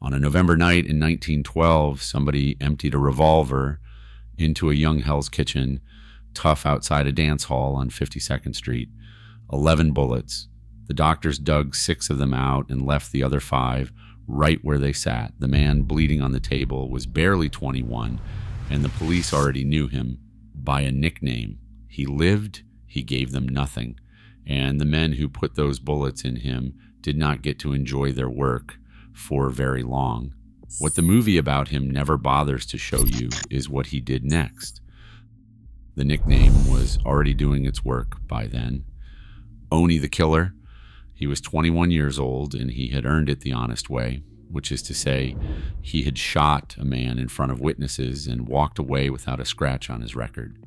On a November night in 1912, somebody emptied a revolver into a young Hell's Kitchen, Tough outside a dance hall on 52nd Street. 11 bullets. The doctors dug 6 of them out and left the other 5 right where they sat. The man bleeding on the table was barely 21, and the police already knew him by a nickname. He lived, he gave them nothing, and the men who put those bullets in him did not get to enjoy their work for very long. What the movie about him never bothers to show you is what he did next. The nickname was already doing its work by then. Owney the Killer. He was 21 years old, and he had earned it the honest way, which is to say, he had shot a man in front of witnesses and walked away without a scratch on his record.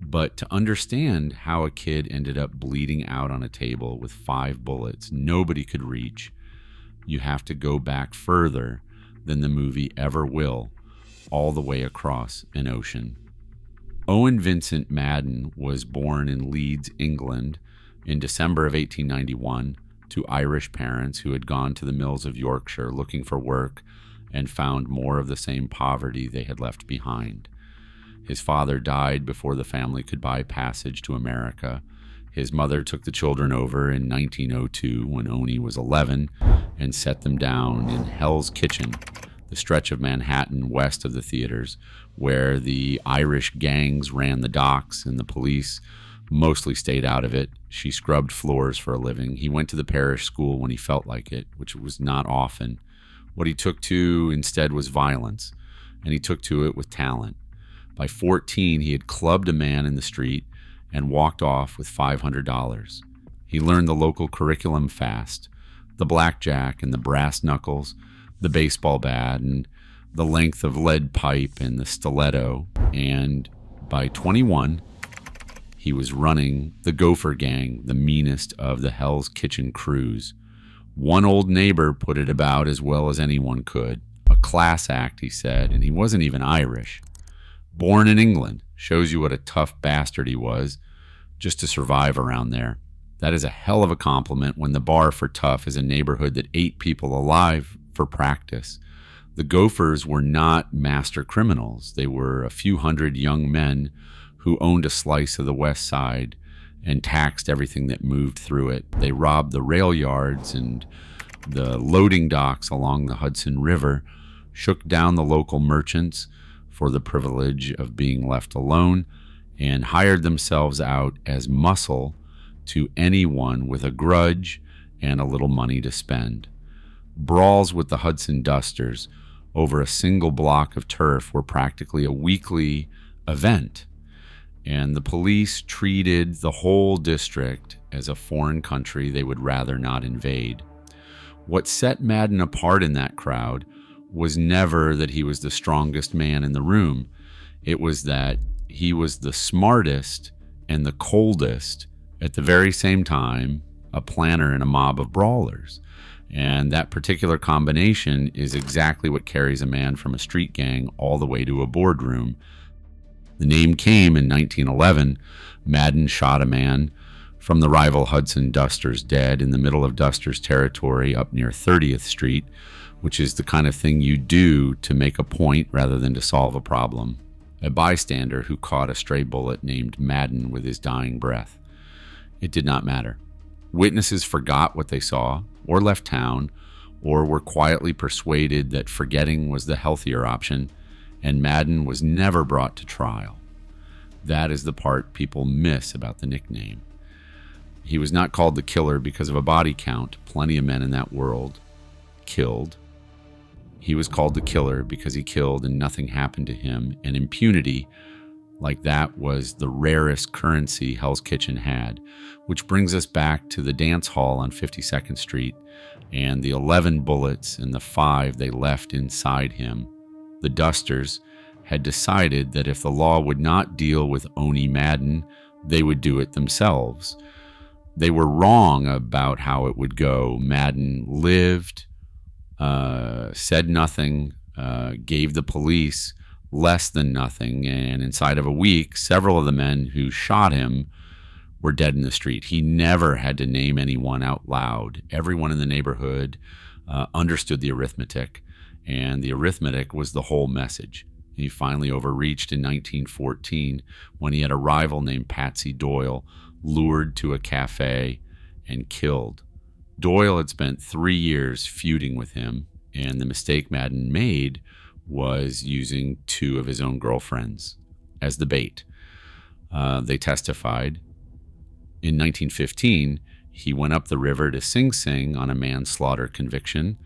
But to understand how a kid ended up bleeding out on a table with 5 bullets nobody could reach, you have to go back further than the movie ever will, all the way across an ocean. Owen Vincent Madden was born in Leeds, England, in December of 1891 to Irish parents who had gone to the mills of Yorkshire looking for work and found more of the same poverty they had left behind. His father died before the family could buy passage to America. His mother took the children over in 1902 when Owney was 11 and set them down in Hell's Kitchen, the stretch of Manhattan west of the theaters, where the Irish gangs ran the docks and the police mostly stayed out of it. She scrubbed floors for a living. He went to the parish school when he felt like it, which was not often. What he took to instead was violence, and he took to it with talent. By 14, he had clubbed a man in the street and walked off with $500. He learned the local curriculum fast, the blackjack and the brass knuckles, the baseball bat and the length of lead pipe and the stiletto, and by 21, he was running the Gopher Gang, the meanest of the Hell's Kitchen crews. One old neighbor put it about as well as anyone could. A class act, he said, and he wasn't even Irish. Born in England, shows you what a tough bastard he was, just to survive around there. That is a hell of a compliment when the bar for tough is a neighborhood that ate people alive for practice. The Gophers were not master criminals. They were a few hundred young men who owned a slice of the west side and taxed everything that moved through it. They robbed the rail yards and the loading docks along the Hudson River, shook down the local merchants for the privilege of being left alone, and hired themselves out as muscle to anyone with a grudge and a little money to spend. Brawls with the Hudson Dusters over a single block of turf were practically a weekly event, and the police treated the whole district as a foreign country they would rather not invade. What set Madden apart in that crowd was never that he was the strongest man in the room. It was that he was the smartest and the coldest at the very same time, a planner in a mob of brawlers. And that particular combination is exactly what carries a man from a street gang all the way to a boardroom. The name came in 1911. Madden shot a man from the rival Hudson Dusters dead in the middle of Dusters territory up near 30th Street, which is the kind of thing you do to make a point rather than to solve a problem. A bystander who caught a stray bullet named Madden with his dying breath. It did not matter. Witnesses forgot what they saw, or left town, or were quietly persuaded that forgetting was the healthier option, and Madden was never brought to trial. That is the part people miss about the nickname. He was not called the Killer because of a body count. Plenty of men in that world killed. He was called the Killer because he killed and nothing happened to him, and impunity like that was the rarest currency Hell's Kitchen had, which brings us back to the dance hall on 52nd Street and the 11 bullets and the 5 they left inside him. The Dusters had decided that if the law would not deal with Owney Madden, they would do it themselves. They were wrong about how it would go. Madden lived, said nothing, gave the police less than nothing, and inside of a week, several of the men who shot him were dead in the street. He never had to name anyone out loud. Everyone in the neighborhood understood the arithmetic. and the arithmetic was the whole message. He finally overreached in 1914 when he had a rival named Patsy Doyle lured to a cafe and killed. Doyle had spent 3 years feuding with him, and the mistake Madden made was using 2 of his own girlfriends as the bait. They testified. In 1915, he went up the river to Sing Sing on a manslaughter conviction,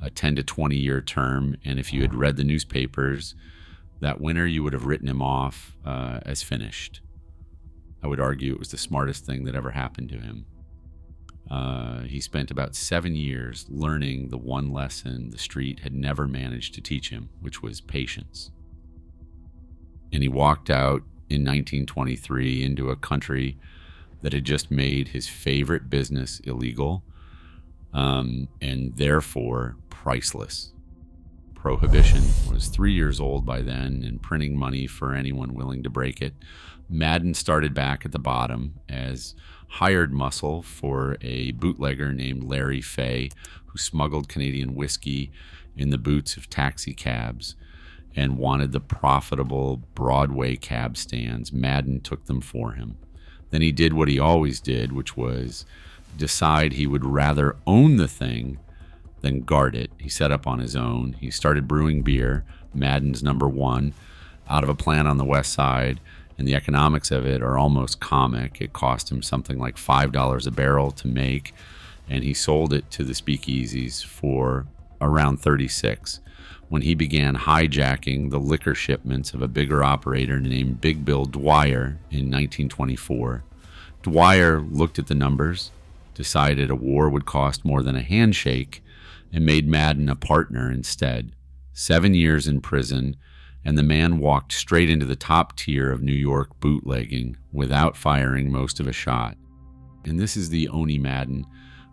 a 10 to 20 year term, and if you had read the newspapers that winter, you would have written him off as finished. I would argue it was the smartest thing that ever happened to him. He spent about 7 years learning the one lesson the street had never managed to teach him, which was patience. And he walked out in 1923 into a country that had just made his favorite business illegal, and therefore priceless. Prohibition was 3 years old by then and printing money for anyone willing to break it. Madden started back at the bottom as hired muscle for a bootlegger named Larry Fay, who smuggled Canadian whiskey in the boots of taxi cabs and wanted the profitable Broadway cab stands. Madden took them for him. Then he did what he always did, which was decide he would rather own the thing than guard it. He set up on his own. He started brewing beer, Madden's #1, out of a plant on the west side, and the economics of it are almost comic. It cost him something like $5 a barrel to make, and he sold it to the speakeasies for around 36 when he began hijacking the liquor shipments of a bigger operator named Big Bill Dwyer in 1924. Dwyer looked at the numbers, decided a war would cost more than a handshake, and made Madden a partner instead. 7 years in prison, and the man walked straight into the top tier of New York bootlegging without firing most of a shot. And this is the Owney Madden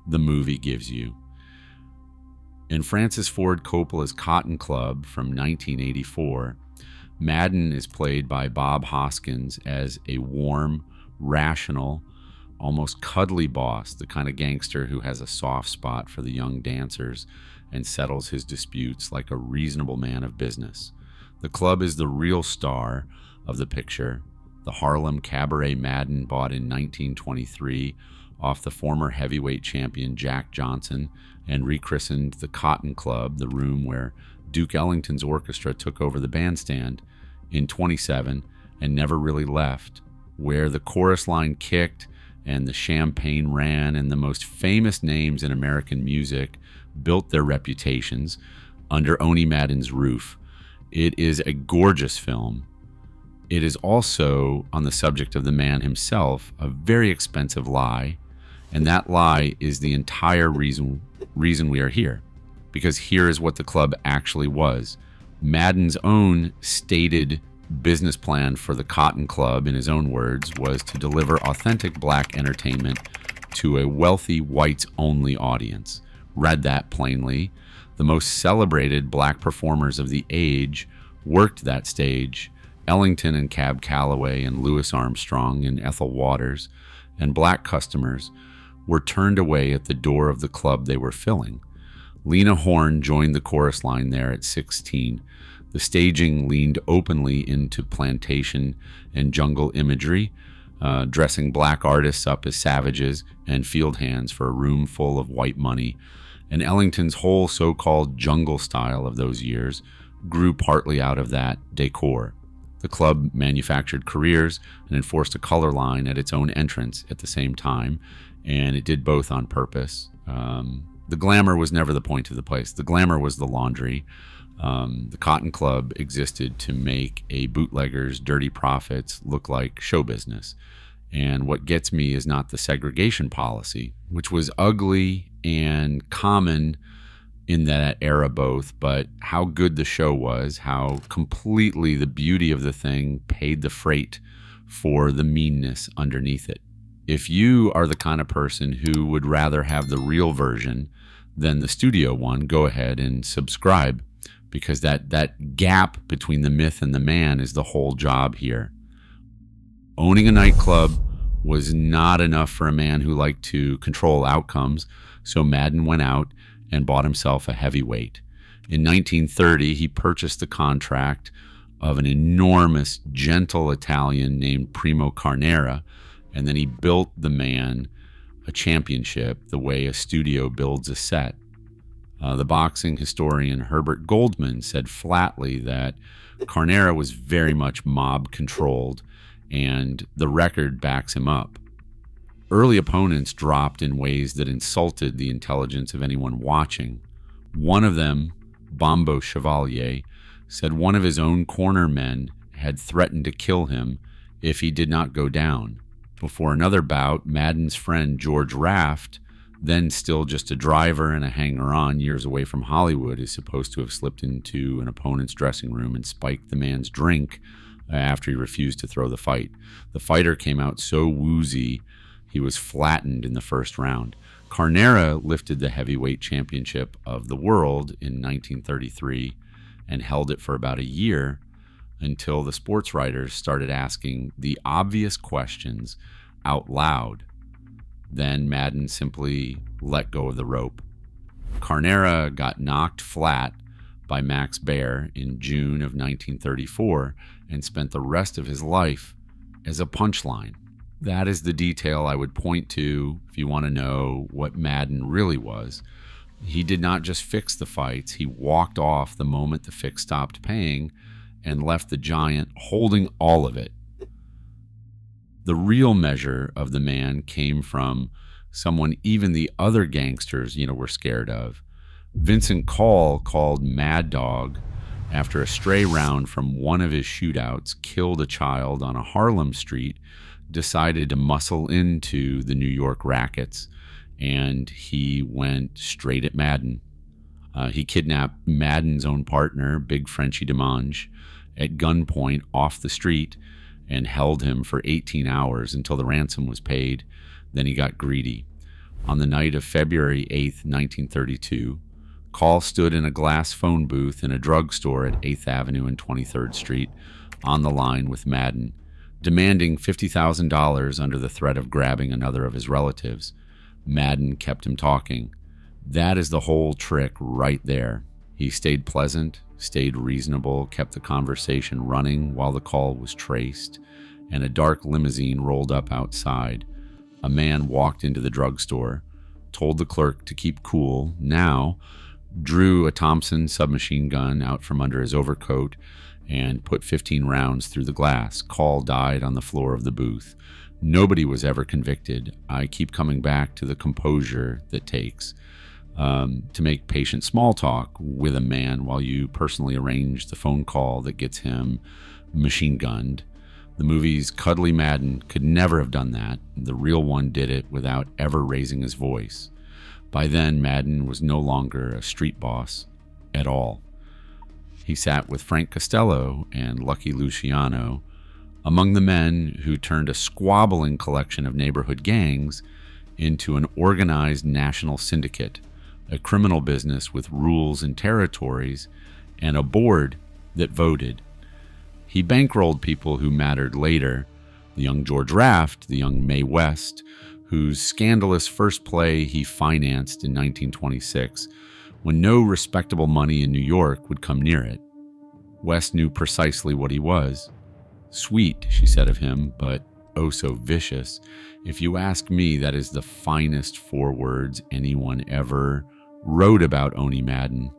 the movie gives you. In Francis Ford Coppola's Cotton Club from 1984, Madden is played by Bob Hoskins as a warm, rational, almost cuddly boss, the kind of gangster who has a soft spot for the young dancers and settles his disputes like a reasonable man of business. The club is the real star of the picture. The Harlem Cabaret Madden, bought in 1923 off the former heavyweight champion Jack Johnson and rechristened the Cotton Club, the room where Duke Ellington's orchestra took over the bandstand, in 27 and never really left, where the chorus line kicked and the champagne ran, and the most famous names in American music built their reputations under Owney Madden's roof. It is a gorgeous film. It is also, on the subject of the man himself, a very expensive lie, and that lie is the entire reason we are here, because here is what the club actually was. Madden's own stated business plan for the Cotton Club, in his own words, was to deliver authentic black entertainment to a wealthy whites-only audience. Read that plainly, the most celebrated black performers of the age worked that stage: Ellington and Cab Calloway and Louis Armstrong and Ethel Waters, and black customers were turned away at the door of the club they were filling. Lena Horne joined the chorus line there at 16. The staging leaned openly into plantation and jungle imagery, dressing black artists up as savages and field hands for a room full of white money. And Ellington's whole so-called jungle style of those years grew partly out of that decor. The club manufactured careers and enforced a color line at its own entrance at the same time, and it did both on purpose. The glamour was never the point of the place. The glamour was the laundry. The Cotton Club existed to make a bootlegger's dirty profits look like show business. And what gets me is not the segregation policy, which was ugly and common in that era both, but how good the show was, how completely the beauty of the thing paid the freight for the meanness underneath it. If you are the kind of person who would rather have the real version than the studio one, go ahead and subscribe, because that gap between the myth and the man is the whole job here. Owning a nightclub was not enough for a man who liked to control outcomes, so Madden went out and bought himself a heavyweight. In 1930, he purchased the contract of an enormous, gentle Italian named Primo Carnera, and then he built the man a championship the way a studio builds a set. The boxing historian Herbert Goldman said flatly that Carnera was very much mob-controlled, and the record backs him up. Early opponents dropped in ways that insulted the intelligence of anyone watching. One of them, Bombo Chevalier, said one of his own corner men had threatened to kill him if he did not go down. Before another bout, Madden's friend George Raft, then still just a driver and a hanger-on years away from Hollywood, is supposed to have slipped into an opponent's dressing room and spiked the man's drink after he refused to throw the fight. The fighter came out so woozy he was flattened in the first round. Carnera lifted the heavyweight championship of the world in 1933 and held it for about a year until the sports writers started asking the obvious questions out loud. Then Madden simply let go of the rope. Carnera got knocked flat by Max Baer in June of 1934 and spent the rest of his life as a punchline. That is the detail I would point to if you want to know what Madden really was. He did not just fix the fights, he walked off the moment the fix stopped paying and left the giant holding all of it. The real measure of the man came from someone even the other gangsters, were scared of. Vincent Call, called Mad Dog, after a stray round from one of his shootouts killed a child on a Harlem street, decided to muscle into the New York rackets, and he went straight at Madden. He kidnapped Madden's own partner, Big Frenchy Demange, at gunpoint off the street and held him for 18 hours until the ransom was paid. Then he got greedy. On the night of February 8th, 1932, Call stood in a glass phone booth in a drugstore at 8th Avenue and 23rd Street on the line with Madden, demanding $50,000 under the threat of grabbing another of his relatives. Madden kept him talking. That is the whole trick right there. He stayed pleasant, stayed reasonable, kept the conversation running while the call was traced, and a dark limousine rolled up outside. A man walked into the drugstore, told the clerk to keep cool, now drew a Thompson submachine gun out from under his overcoat and put 15 rounds through the glass. Call died on the floor of the booth. Nobody was ever convicted. I keep coming back to the composure that takes to make patient small talk with a man while you personally arrange the phone call that gets him machine gunned. The movie's Cuddly Madden could never have done that. The real one did it without ever raising his voice. By then, Madden was no longer a street boss at all. He sat with Frank Costello and Lucky Luciano, among the men who turned a squabbling collection of neighborhood gangs into an organized national syndicate, a criminal business with rules and territories, and a board that voted. He bankrolled people who mattered later, the young George Raft, the young Mae West, whose scandalous first play he financed in 1926, when no respectable money in New York would come near it. West knew precisely what he was. Sweet, she said of him, but oh so vicious. If you ask me, that is the finest 4 words anyone ever wrote about Owney Madden.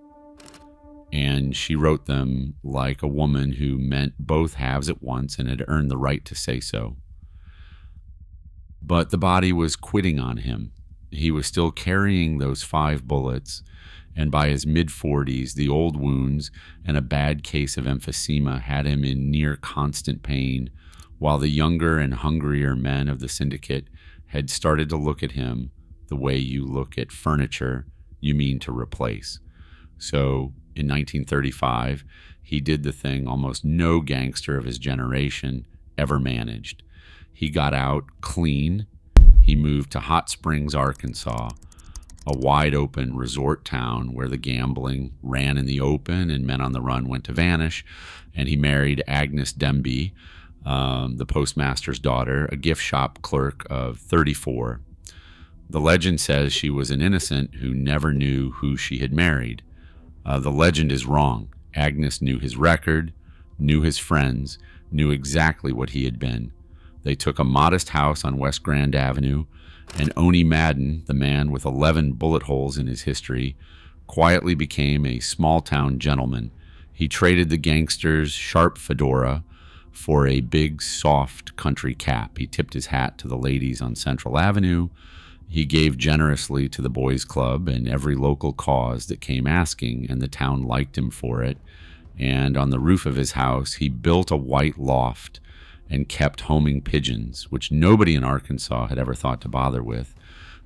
And she wrote them like a woman who meant both halves at once and had earned the right to say so. But the body was quitting on him. He was still carrying those 5 bullets, and by his mid-40s, the old wounds and a bad case of emphysema had him in near constant pain, while the younger and hungrier men of the syndicate had started to look at him the way you look at furniture you mean to replace. So, in 1935, he did the thing almost no gangster of his generation ever managed. He got out clean. He moved to Hot Springs, Arkansas, a wide-open resort town where the gambling ran in the open and men on the run went to vanish, and he married Agnes Demby, the postmaster's daughter, a gift shop clerk of 34. The legend says she was an innocent who never knew who she had married. The legend is wrong. Agnes knew his record, knew his friends, knew exactly what he had been. They took a modest house on West Grand Avenue, and Owney Madden, the man with 11 bullet holes in his history, quietly became a small-town gentleman. He traded the gangster's sharp fedora for a big, soft country cap. He tipped his hat to the ladies on Central Avenue. He gave generously to the boys' club and every local cause that came asking, and the town liked him for it. And on the roof of his house, he built a white loft and kept homing pigeons, which nobody in Arkansas had ever thought to bother with,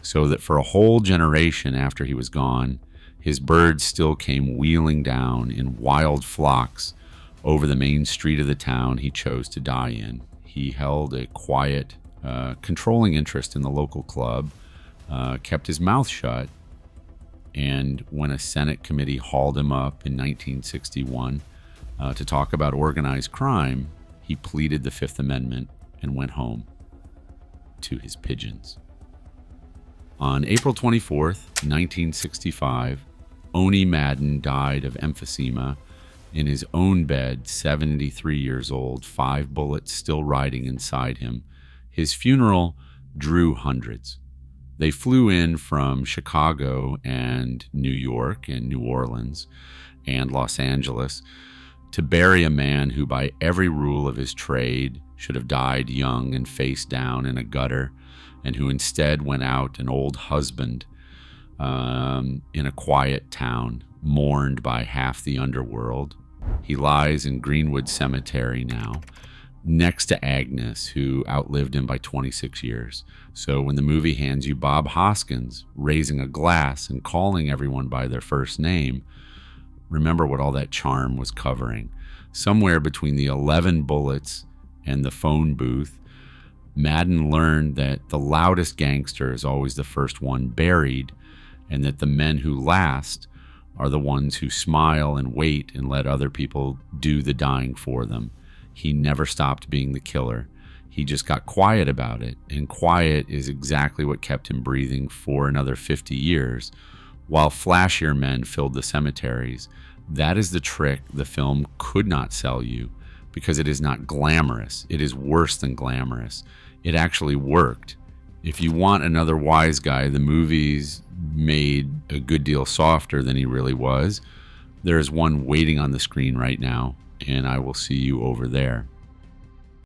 so that for a whole generation after he was gone, his birds still came wheeling down in wild flocks over the main street of the town he chose to die in. He held a quiet, controlling interest in the local club, kept his mouth shut, and when a Senate committee hauled him up in 1961 to talk about organized crime, he pleaded the Fifth Amendment and went home to his pigeons. On April 24th, 1965, Owney Madden died of emphysema in his own bed, 73 years old, 5 bullets still riding inside him. His funeral drew hundreds. They flew in from Chicago and New York and New Orleans and Los Angeles to bury a man who, by every rule of his trade, should have died young and face down in a gutter, and who instead went out an old husband in a quiet town, mourned by half the underworld. He lies in Greenwood Cemetery now, next to Agnes, who outlived him by 26 years. So when the movie hands you Bob Hoskins raising a glass and calling everyone by their first name, remember what all that charm was covering. Somewhere between the 11 bullets and the phone booth, Madden learned that the loudest gangster is always the first one buried, and that the men who last are the ones who smile and wait and let other people do the dying for them. He never stopped being the killer. He just got quiet about it, and quiet is exactly what kept him breathing for another 50 years, while flashier men filled the cemeteries. That is the trick the film could not sell you, because it is not glamorous. It is worse than glamorous. It actually worked. If you want another wise guy, the movies made a good deal softer than he really was. There is one waiting on the screen right now, and I will see you over there.